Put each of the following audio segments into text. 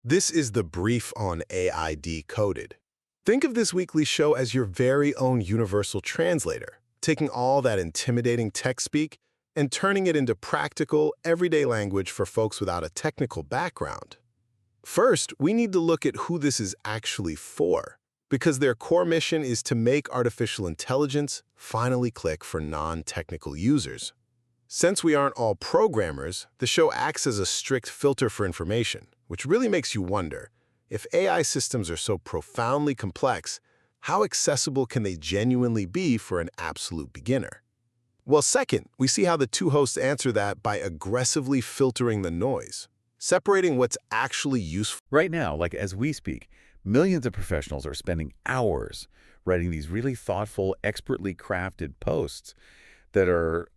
This is the brief on AI Decoded. Think of this weekly show as your very own universal translator, taking all that intimidating tech speak and turning it into practical, everyday language for folks without a technical background. First, we need to look at who this is actually for, because their core mission is to make artificial intelligence finally click for non-technical users. Since we aren't all programmers, the show acts as a strict filter for information, which really makes you wonder, if AI systems are so profoundly complex, how accessible can they genuinely be for an absolute beginner? Well, second, we see how the two hosts answer that by aggressively filtering the noise, separating what's actually useful. Right now, like as we speak, millions of professionals are spending hours writing these really thoughtful, expertly crafted posts that are,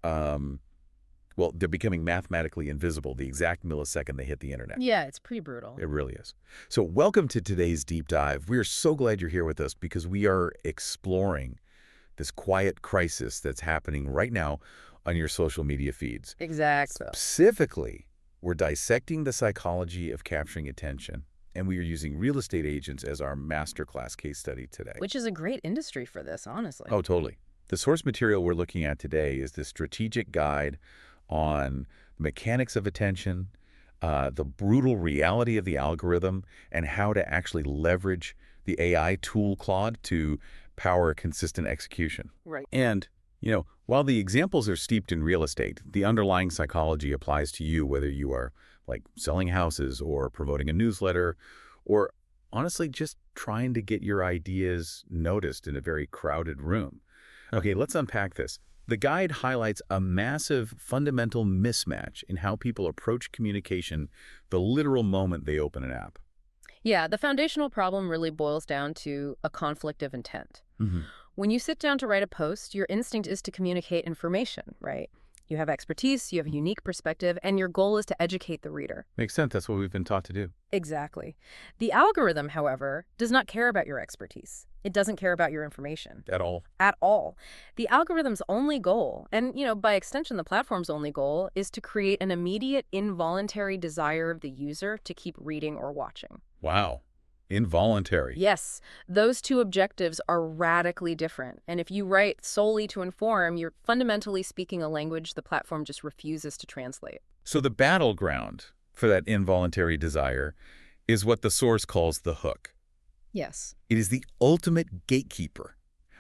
well, they're becoming mathematically invisible the exact millisecond they hit the internet. Yeah, it's pretty brutal. It really is. So welcome to today's deep dive. We are so glad you're here with us because we are exploring this quiet crisis that's happening right now on your social media feeds. Exactly. Specifically, we're dissecting the psychology of capturing attention, and we are using real estate agents as our masterclass case study today. Which is a great industry for this, honestly. Oh, totally. The source material we're looking at today is the strategic guide on the mechanics of attention, the brutal reality of the algorithm, and how to actually leverage the AI tool Claude to power consistent execution. Right. And, while the examples are steeped in real estate, the underlying psychology applies to you, whether you are like selling houses or promoting a newsletter, or honestly just trying to get your ideas noticed in a very crowded room. Okay, let's unpack this. The guide highlights a massive fundamental mismatch in how people approach communication the literal moment they open an app. Yeah, the foundational problem really boils down to a conflict of intent. Mm-hmm. When you sit down to write a post, your instinct is to communicate information, right? You have expertise, you have a unique perspective, and your goal is to educate the reader. Makes sense. That's what we've been taught to do. Exactly. The algorithm, however, does not care about your expertise. It doesn't care about your information. At all. At all. The algorithm's only goal, and by extension the platform's only goal, is to create an immediate involuntary desire of the user to keep reading or watching. Wow. Involuntary. Yes, those two objectives are radically different. And if you write solely to inform, you're fundamentally speaking a language the platform just refuses to translate. So the battleground for that involuntary desire is what the source calls the hook. Yes. It is the ultimate gatekeeper.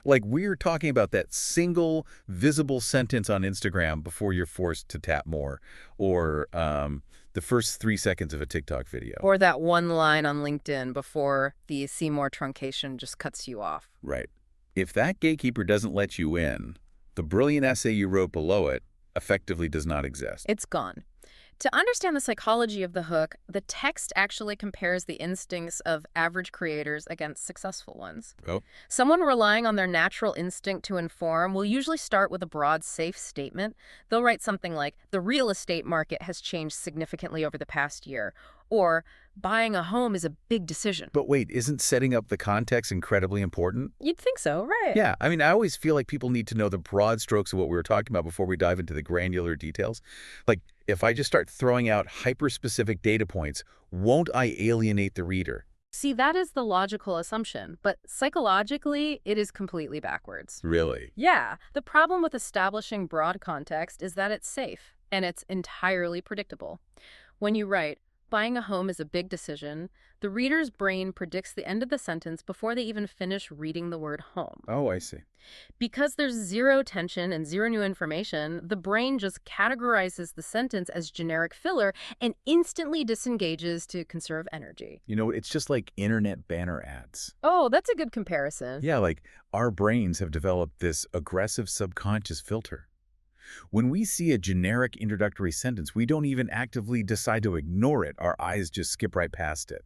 Like we're talking about that single visible sentence on Instagram before you're forced to tap more, or the first 3 seconds of a TikTok video. Or that one line on LinkedIn before the see more truncation just cuts you off. Right. If that gatekeeper doesn't let you in, the brilliant essay you wrote below it effectively does not exist. It's gone. To understand the psychology of the hook, the text actually compares the instincts of average creators against successful ones. Oh. Someone relying on their natural instinct to inform will usually start with a broad, safe statement. They'll write something like, the real estate market has changed significantly over the past year, or buying a home is a big decision. But wait, isn't setting up the context incredibly important? You'd think so, right? Yeah, I mean, I always feel like people need to know the broad strokes of what we were talking about before we dive into the granular details. Like, if I just start throwing out hyper-specific data points, won't I alienate the reader? See, that is the logical assumption, but psychologically, it is completely backwards. Really? Yeah. The problem with establishing broad context is that it's safe, and it's entirely predictable. When you write, buying a home is a big decision, the reader's brain predicts the end of the sentence before they even finish reading the word home. Oh, I see. Because there's zero tension and zero new information, the brain just categorizes the sentence as generic filler and instantly disengages to conserve energy. It's just like internet banner ads. Oh, that's a good comparison. Yeah, like our brains have developed this aggressive subconscious filter. When we see a generic introductory sentence, we don't even actively decide to ignore it. Our eyes just skip right past it.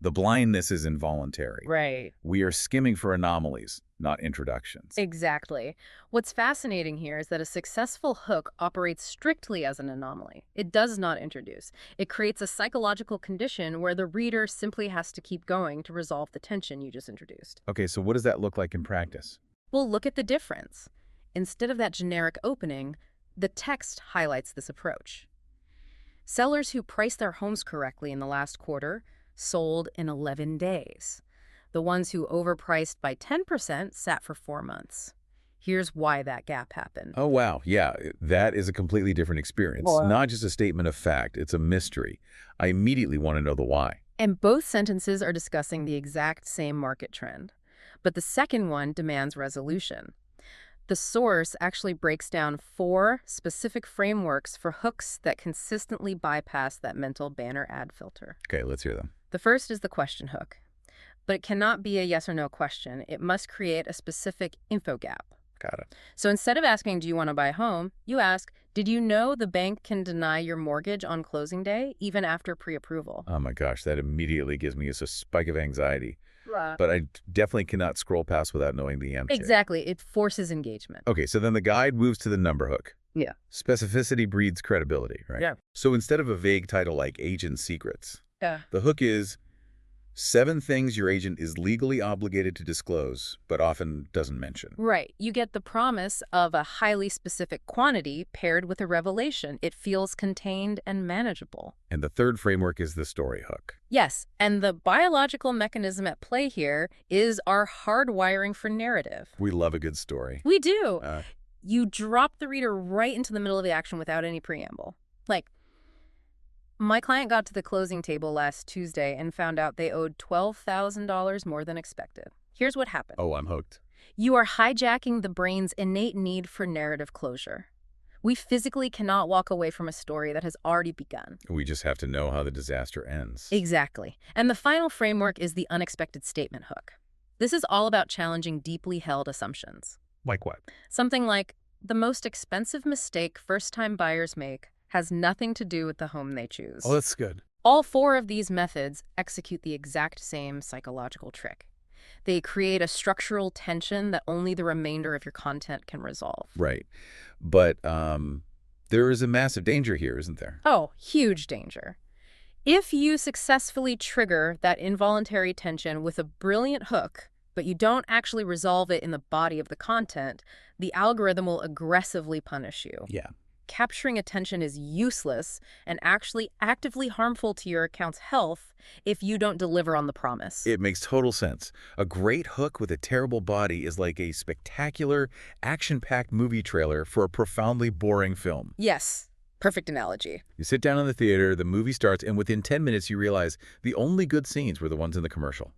The blindness is involuntary. Right. We are skimming for anomalies, not introductions. Exactly. What's fascinating here is that a successful hook operates strictly as an anomaly. It does not introduce. It creates a psychological condition where the reader simply has to keep going to resolve the tension you just introduced. Okay, so what does that look like in practice? Well, look at the difference. Instead of that generic opening, the text highlights this approach. Sellers who priced their homes correctly in the last quarter sold in 11 days. The ones who overpriced by 10% sat for 4 months. Here's why that gap happened. Oh, wow. Yeah, that is a completely different experience. Well, Not just a statement of fact. It's a mystery. I immediately want to know the why. And both sentences are discussing the exact same market trend. But the second one demands resolution. The source actually breaks down 4 specific frameworks for hooks that consistently bypass that mental banner ad filter. Okay, let's hear them. The first is the question hook. But it cannot be a yes or no question. It must create a specific info gap. Got it. So instead of asking, do you want to buy a home, you ask, did you know the bank can deny your mortgage on closing day, even after pre-approval? Oh my gosh, that immediately gives me a spike of anxiety. Right. But I definitely cannot scroll past without knowing the answer. Exactly. It forces engagement. Okay, so then the guide moves to the number hook. Yeah. Specificity breeds credibility, right? Yeah. So instead of a vague title like Agent Secrets, Yeah. the hook is 7 things your agent is legally obligated to disclose, but often doesn't mention. Right. You get the promise of a highly specific quantity paired with a revelation. It feels contained and manageable. And the third framework is the story hook. Yes, and the biological mechanism at play here is our hardwiring for narrative. We love a good story. We do. Uh, You drop the reader right into the middle of the action without any preamble. Like, my client got to the closing table last Tuesday and found out they owed $12,000 more than expected. Here's what happened. oh, I'm hooked. You are hijacking the brain's innate need for narrative closure. We physically cannot walk away from a story that has already begun. We just have to know how the disaster ends. Exactly. And the final framework is the unexpected statement hook. This is all about challenging deeply held assumptions. Like what? Something like, the most expensive mistake first-time buyers make has nothing to do with the home they choose. Oh, that's good. All 4 of these methods execute the exact same psychological trick. They create a structural tension that only the remainder of your content can resolve. Right. But there is a massive danger here, isn't there? Oh, huge danger. If you successfully trigger that involuntary tension with a brilliant hook, but you don't actually resolve it in the body of the content, the algorithm will aggressively punish you. Yeah. Capturing attention is useless and actually actively harmful to your account's health if you don't deliver on the promise. It makes total sense. A great hook with a terrible body is like a spectacular, action-packed movie trailer for a profoundly boring film. Yes, perfect analogy. You sit down in the theater, the movie starts, and within 10 minutes you realize the only good scenes were the ones in the commercial.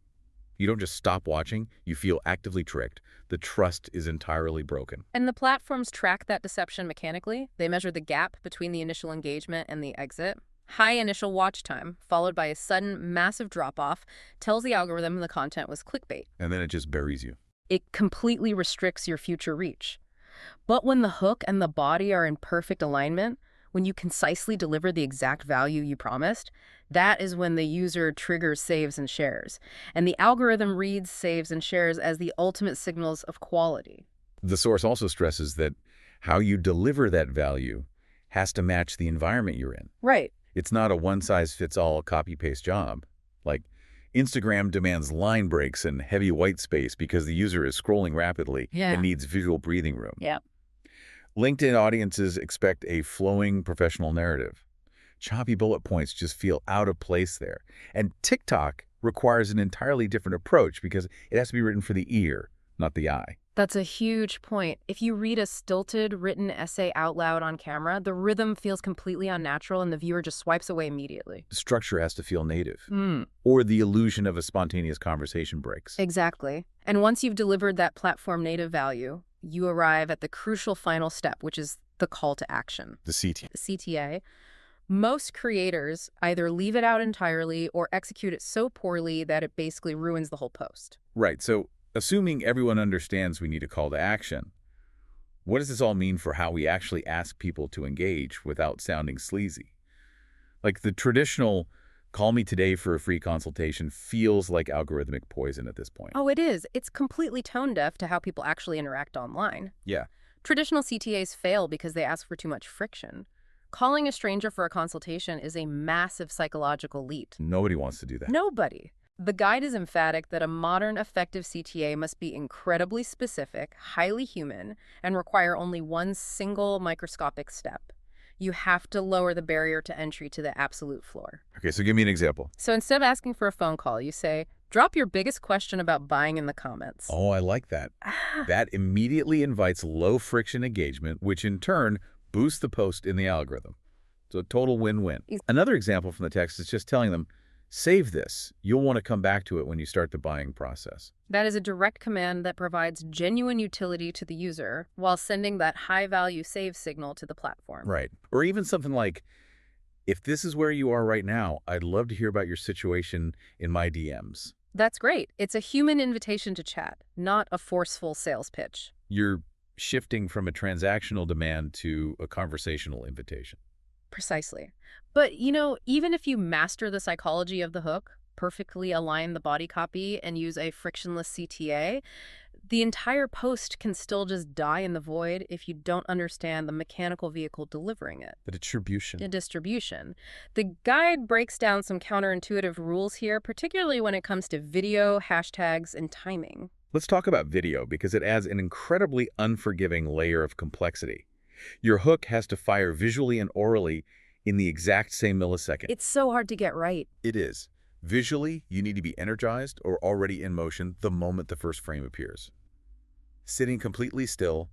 You don't just stop watching, you feel actively tricked. The trust is entirely broken. And the platforms track that deception mechanically. They measure the gap between the initial engagement and the exit. High initial watch time, followed by a sudden massive drop-off, tells the algorithm the content was clickbait. And then it just buries you. It completely restricts your future reach. But when the hook and the body are in perfect alignment, when you concisely deliver the exact value you promised, that is when the user triggers saves and shares. And the algorithm reads saves and shares as the ultimate signals of quality. The source also stresses that how you deliver that value has to match the environment you're in. Right. It's not a one-size-fits-all copy-paste job. Like, Instagram demands line breaks and heavy white space because the user is scrolling rapidly and needs visual breathing room. Yeah. LinkedIn audiences expect a flowing professional narrative. Choppy bullet points just feel out of place there. And TikTok requires an entirely different approach because it has to be written for the ear, not the eye. That's a huge point. If you read a stilted, written essay out loud on camera, the rhythm feels completely unnatural and the viewer just swipes away immediately. The structure has to feel native. Or the illusion of a spontaneous conversation breaks. Exactly. And once you've delivered that platform native value, you arrive at the crucial final step, which is the call to action. The CTA. The CTA. Most creators either leave it out entirely or execute it so poorly that it basically ruins the whole post. Right. So, assuming everyone understands we need a call to action, what does this all mean for how we actually ask people to engage without sounding sleazy? Like the traditional call me today for a free consultation feels like algorithmic poison at this point. Oh, it is. It's completely tone deaf to how people actually interact online. Yeah. Traditional CTAs fail because they ask for too much friction. Calling a stranger for a consultation is a massive psychological leap. Nobody wants to do that. Nobody. The guide is emphatic that a modern effective CTA must be incredibly specific, highly human, and require only one single microscopic step. You have to lower the barrier to entry to the absolute floor. Okay, so give me an example. So instead of asking for a phone call, you say, drop your biggest question about buying in the comments. Oh, I like that. That immediately invites low-friction engagement, which in turn boosts the post in the algorithm. So a total win-win. Another example from the text is just telling them, save this. You'll want to come back to it when you start the buying process. That is a direct command that provides genuine utility to the user while sending that high-value save signal to the platform. Right. Or even something like, if this is where you are right now, I'd love to hear about your situation in my DMs. That's great. It's a human invitation to chat, not a forceful sales pitch. You're shifting from a transactional demand to a conversational invitation. Precisely. But, even if you master the psychology of the hook, perfectly align the body copy, and use a frictionless CTA, the entire post can still just die in the void if you don't understand the mechanical vehicle delivering it. The distribution. The distribution. The guide breaks down some counterintuitive rules here, particularly when it comes to video, hashtags, and timing. Let's talk about video because it adds an incredibly unforgiving layer of complexity. Your hook has to fire visually and orally in the exact same millisecond. It's so hard to get right. It is. Visually, you need to be energized or already in motion the moment the first frame appears. Sitting completely still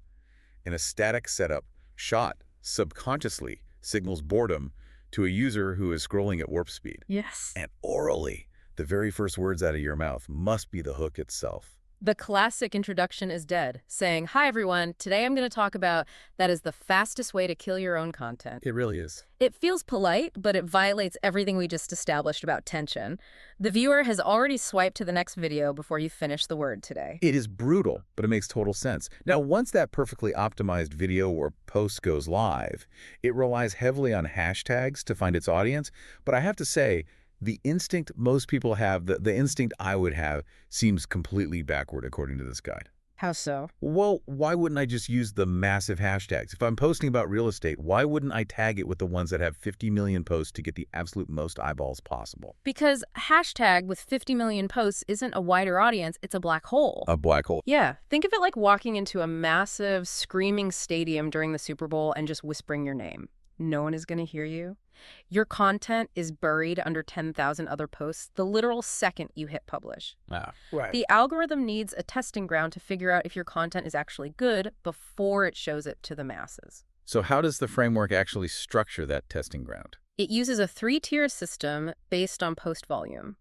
in a static setup shot subconsciously signals boredom to a user who is scrolling at warp speed. Yes. And orally, the very first words out of your mouth must be the hook itself. The classic introduction is dead, saying, hi, everyone. Today I'm going to talk about that is the fastest way to kill your own content. It really is. It feels polite, but it violates everything we just established about tension. The viewer has already swiped to the next video before you finish the word today. It is brutal, but it makes total sense. Now, once that perfectly optimized video or post goes live, it relies heavily on hashtags to find its audience. But I have to say, the instinct most people have, the instinct I would have, seems completely backward according to this guide. How so? Well, why wouldn't I just use the massive hashtags? If I'm posting about real estate, why wouldn't I tag it with the ones that have 50 million posts to get the absolute most eyeballs possible? Because hashtag with 50 million posts isn't a wider audience, it's a black hole. A black hole. Yeah, think of it like walking into a massive, screaming stadium during the Super Bowl and just whispering your name. No one is going to hear you. Your content is buried under 10,000 other posts the literal second you hit publish. Right. The algorithm needs a testing ground to figure out if your content is actually good before it shows it to the masses. So how does the framework actually structure that testing ground? It uses a 3-tier system based on post volume.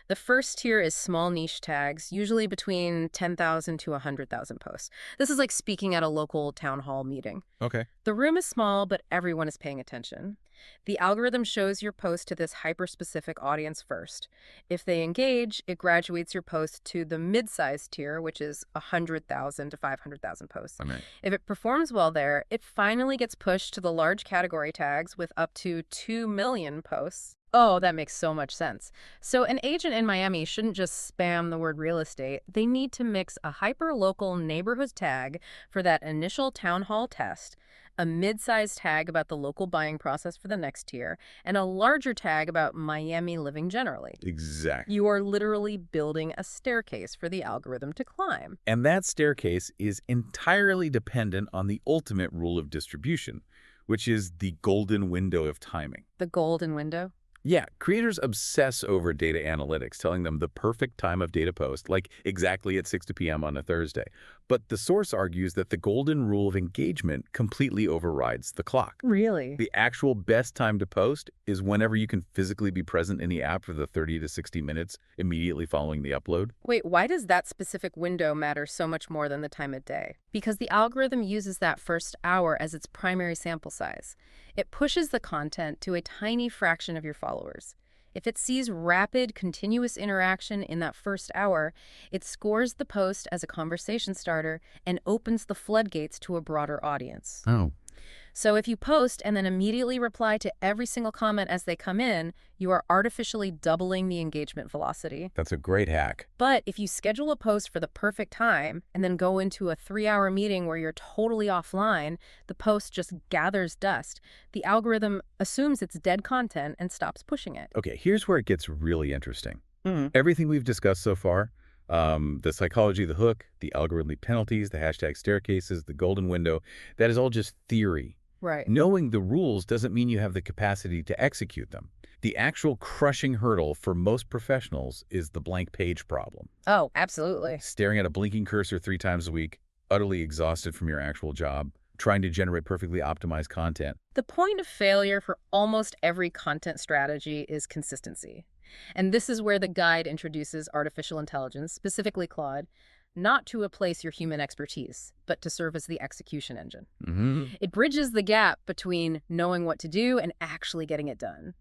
The first tier is small niche tags, usually between 10,000 to 100,000 posts. This is like speaking at a local town hall meeting. Okay. The room is small, but everyone is paying attention. The algorithm shows your post to this hyper-specific audience first. If they engage, it graduates your post to the mid-sized tier, which is 100,000 to 500,000 posts. If it performs well there, it finally gets pushed to the large category tags with up to 2 million posts. Oh, that makes so much sense. So an agent in Miami shouldn't just spam the word real estate. They need to mix a hyper-local neighborhood tag for that initial town hall test, a mid-sized tag about the local buying process for the next tier, and a larger tag about Miami living generally. Exactly. You are literally building a staircase for the algorithm to climb. And that staircase is entirely dependent on the ultimate rule of distribution, which is the golden window of timing. The golden window? Yeah, creators obsess over data analytics, telling them the perfect time of data post, like exactly at 6 p.m. on a Thursday. But the source argues that the golden rule of engagement completely overrides the clock. Really? The actual best time to post is whenever you can physically be present in the app for the 30 to 60 minutes immediately following the upload. Wait, why does that specific window matter so much more than the time of day? Because the algorithm uses that first hour as its primary sample size. It pushes the content to a tiny fraction of your followers. If it sees rapid, continuous interaction in that first hour, it scores the post as a conversation starter and opens the floodgates to a broader audience. Oh. So if you post and then immediately reply to every single comment as they come in, you are artificially doubling the engagement velocity. That's a great hack. But if you schedule a post for the perfect time and then go into a 3-hour meeting where you're totally offline, the post just gathers dust. The algorithm assumes it's dead content and stops pushing it. Okay, here's where it gets really interesting. Everything we've discussed so far, the psychology of the hook, the algorithmic penalties, the hashtag staircases, the golden window, that is all just theory. Right. Knowing the rules doesn't mean you have the capacity to execute them. The actual crushing hurdle for most professionals is the blank page problem. Oh, absolutely. Staring at a blinking cursor 3 times a week, utterly exhausted from your actual job, trying to generate perfectly optimized content. The point of failure for almost every content strategy is consistency. And this is where the guide introduces artificial intelligence, specifically Claude, not to replace your human expertise, but to serve as the execution engine. It bridges the gap between knowing what to do and actually getting it done.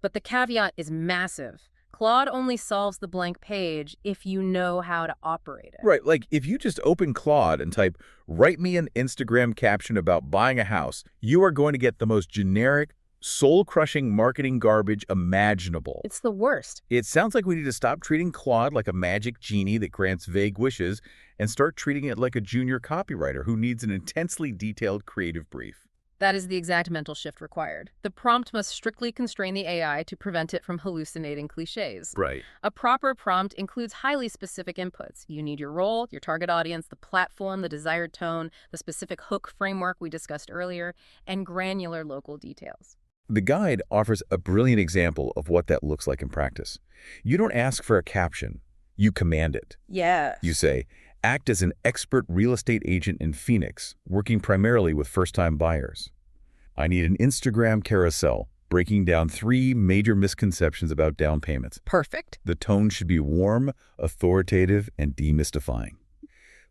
But the caveat is massive. Claude only solves the blank page if you know how to operate it. Right, like if you just open Claude and type, "Write me an Instagram caption about buying a house," you are going to get the most generic, soul-crushing marketing garbage imaginable. It's the worst. It sounds like we need to stop treating Claude like a magic genie that grants vague wishes and start treating it like a junior copywriter who needs an intensely detailed creative brief. That is the exact mental shift required. The prompt must strictly constrain the AI to prevent it from hallucinating cliches. Right. A proper prompt includes highly specific inputs. You need your role, your target audience, the platform, the desired tone, the specific hook framework we discussed earlier, and granular local details. The guide offers a brilliant example of what that looks like in practice. You don't ask for a caption, you command it. Yes. You say, "Act as an expert real estate agent in Phoenix, working primarily with first-time buyers. I need an Instagram carousel, breaking down 3 major misconceptions about down payments." Perfect. The tone should be warm, authoritative, and demystifying.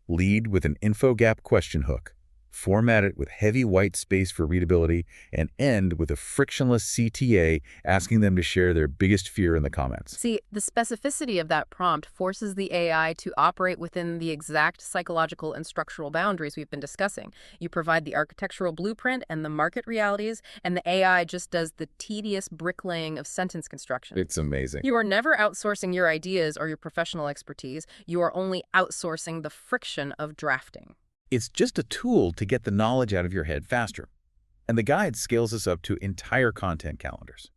Lead with an info-gap question hook. Format it with heavy white space for readability, and end with a frictionless CTA asking them to share their biggest fear in the comments. See, the specificity of that prompt forces the AI to operate within the exact psychological and structural boundaries we've been discussing. You provide the architectural blueprint and the market realities, and the AI just does the tedious bricklaying of sentence construction. It's amazing. You are never outsourcing your ideas or your professional expertise. You are only outsourcing the friction of drafting. It's just a tool to get the knowledge out of your head faster. And the guide scales this up to entire content calendars.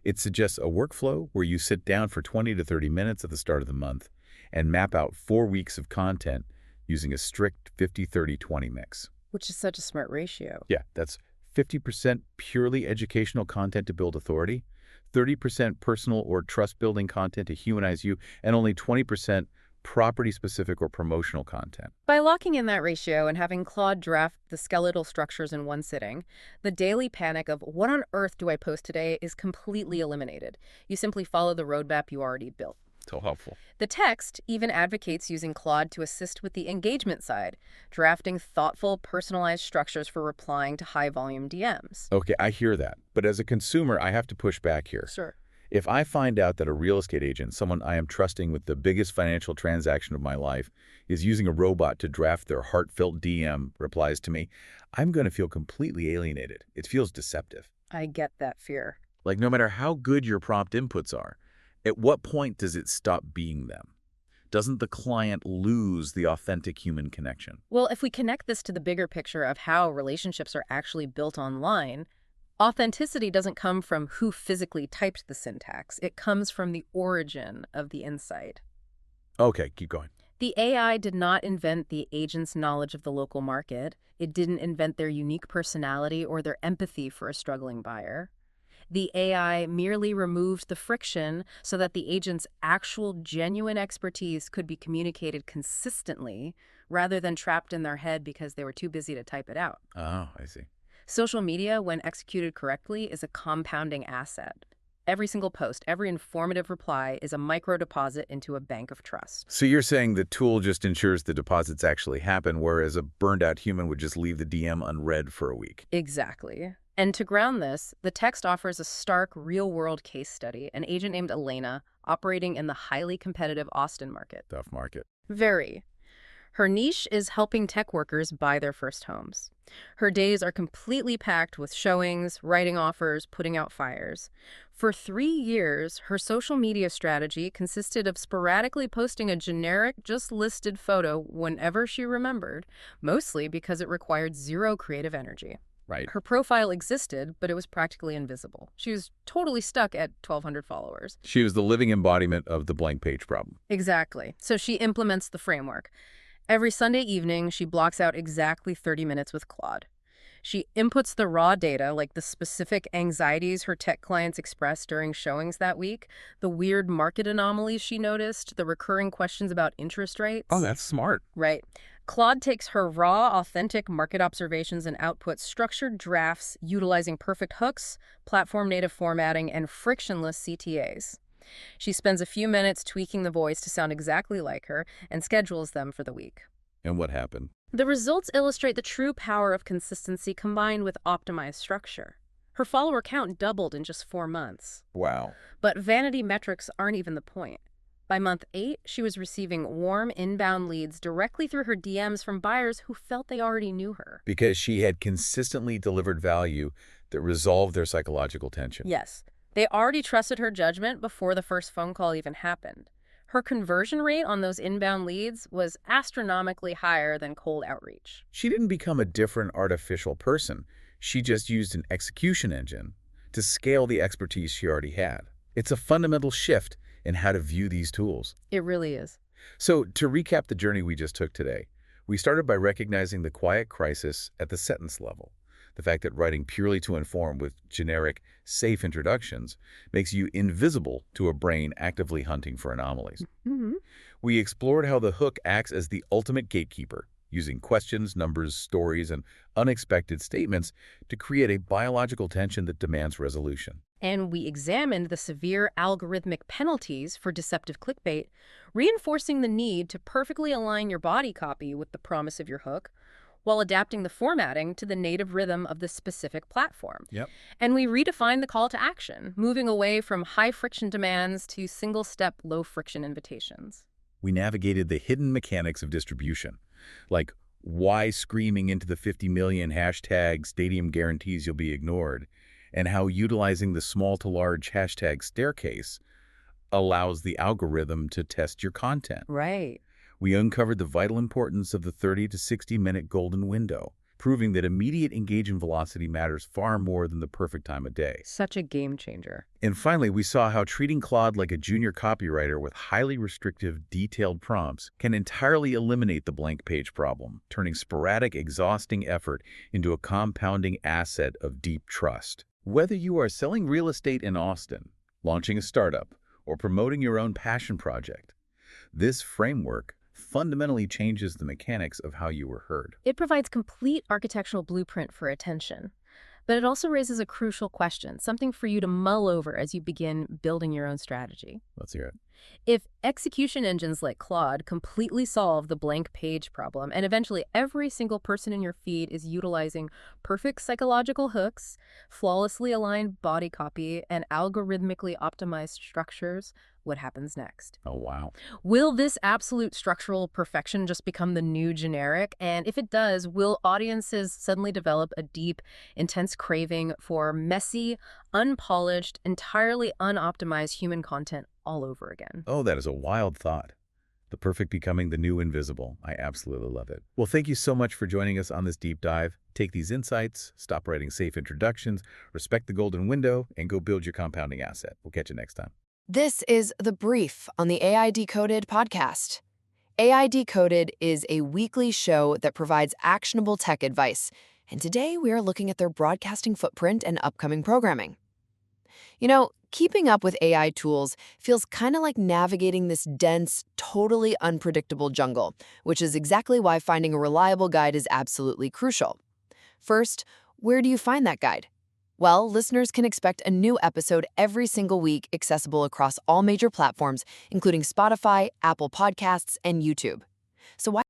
It suggests a workflow where you sit down for 20 to 30 minutes at the start of the month and map out 4 weeks of content using a strict 50-30-20 mix. Which is such a smart ratio. Yeah, that's 50% purely educational content to build authority, 30% personal or trust-building content to humanize you, and only 20% property-specific or promotional content. By locking in that ratio and having Claude draft the skeletal structures in one sitting, the daily panic of what on earth do I post today is completely eliminated. You simply follow the roadmap you already built. So helpful. The text even advocates using Claude to assist with the engagement side, drafting thoughtful, personalized structures for replying to high-volume DMs. Okay, I hear that. But as a consumer, I have to push back here. Sure. If I find out that a real estate agent, someone I am trusting with the biggest financial transaction of my life, is using a robot to draft their heartfelt DM replies to me, I'm going to feel completely alienated. It feels deceptive. I get that fear. Like no matter how good your prompt inputs are, at what point does it stop being them? Doesn't the client lose the authentic human connection? Well, if we connect this to the bigger picture of how relationships are actually built online, authenticity doesn't come from who physically typed the syntax. It comes from the origin of the insight. Okay, keep going. The AI did not invent the agent's knowledge of the local market. It didn't invent their unique personality or their empathy for a struggling buyer. The AI merely removed the friction so that the agent's actual genuine expertise could be communicated consistently rather than trapped in their head because they were too busy to type it out. Oh, I see. Social media, when executed correctly, is a compounding asset. Every single post, every informative reply is a micro deposit into a bank of trust. So you're saying the tool just ensures the deposits actually happen, whereas a burned-out human would just leave the DM unread for a week. Exactly. And to ground this, the text offers a stark, real-world case study, an agent named Elena operating in the highly competitive Austin market. Tough market. Very. Her niche is helping tech workers buy their first homes. Her days are completely packed with showings, writing offers, putting out fires. For 3 years, her social media strategy consisted of sporadically posting a generic, just listed photo whenever she remembered, mostly because it required zero creative energy. Right. Her profile existed, but it was practically invisible. She was totally stuck at 1,200 followers. She was the living embodiment of the blank page problem. Exactly. So she implements the framework. Every Sunday evening, she blocks out exactly 30 minutes with Claude. She inputs the raw data, like the specific anxieties her tech clients expressed during showings that week, the weird market anomalies she noticed, the recurring questions about interest Oh, rates. that's smart. Right. Claude takes her raw, authentic market observations and outputs structured drafts utilizing perfect hooks, platform-native formatting, and frictionless CTAs. She spends a few minutes tweaking the voice to sound exactly like her and schedules them for the week. And what happened? The results illustrate the true power of consistency combined with optimized structure. Her follower count doubled in just 4 months. Wow. But vanity metrics aren't even the point. By month 8, she was receiving warm inbound leads directly through her DMs from buyers who felt they already knew her. Because she had consistently delivered value that resolved their psychological tension. Yes, they already trusted her judgment before the first phone call even happened. Her conversion rate on those inbound leads was astronomically higher than cold outreach. She didn't become a different artificial person. She just used an execution engine to scale the expertise she already had. It's a fundamental shift in how to view these tools. It really is. So, to recap the journey we just took today, we started by recognizing the quiet crisis at the sentence level. The fact that writing purely to inform with generic, safe introductions makes you invisible to a brain actively hunting for anomalies. Mm-hmm. We explored how the hook acts as the ultimate gatekeeper, using questions, numbers, stories, and unexpected statements to create a biological tension that demands resolution. And we examined the severe algorithmic penalties for deceptive clickbait, reinforcing the need to perfectly align your body copy with the promise of your hook, while adapting the formatting to the native rhythm of the specific platform. Yep. And we redefined the call to action, moving away from high-friction demands to single-step, low-friction invitations. We navigated the hidden mechanics of distribution, like why screaming into the 50 million hashtag stadium guarantees you'll be ignored, and how utilizing the small to large hashtag staircase allows the algorithm to test your content. Right. We uncovered the vital importance of the 30 to 60-minute golden window, proving that immediate engagement velocity matters far more than the perfect time of day. Such a game changer. And finally, we saw how treating Claude like a junior copywriter with highly restrictive, detailed prompts can entirely eliminate the blank page problem, turning sporadic, exhausting effort into a compounding asset of deep trust. Whether you are selling real estate in Austin, launching a startup, or promoting your own passion project, this framework fundamentally changes the mechanics of how you were heard. It provides complete architectural blueprint for attention, but it also raises a crucial question, something for you to mull over as you begin building your own strategy. Let's hear it. If execution engines like Claude completely solve the blank page problem, and eventually every single person in your feed is utilizing perfect psychological hooks, flawlessly aligned body copy, and algorithmically optimized structures, what happens next? Oh, wow. Will this absolute structural perfection just become the new generic? And if it does, will audiences suddenly develop a deep, intense craving for messy, unpolished, entirely unoptimized human content all over again? Oh, that is a wild thought. The perfect becoming the new invisible. I absolutely love it. Well, thank you so much for joining us on this deep dive. Take these insights, stop writing safe introductions, respect the golden window, and go build your compounding asset. We'll catch you next time. This is The Brief on the AI Decoded podcast. AI Decoded is a weekly show that provides actionable tech advice, and today we are looking at their broadcasting footprint and upcoming programming. You know, keeping up with AI tools feels kind of like navigating this dense, totally unpredictable jungle, which is exactly why finding a reliable guide is absolutely crucial. First, where do you find that guide? Well, listeners can expect a new episode every single week, accessible across all major platforms, including Spotify, Apple Podcasts, and YouTube. So why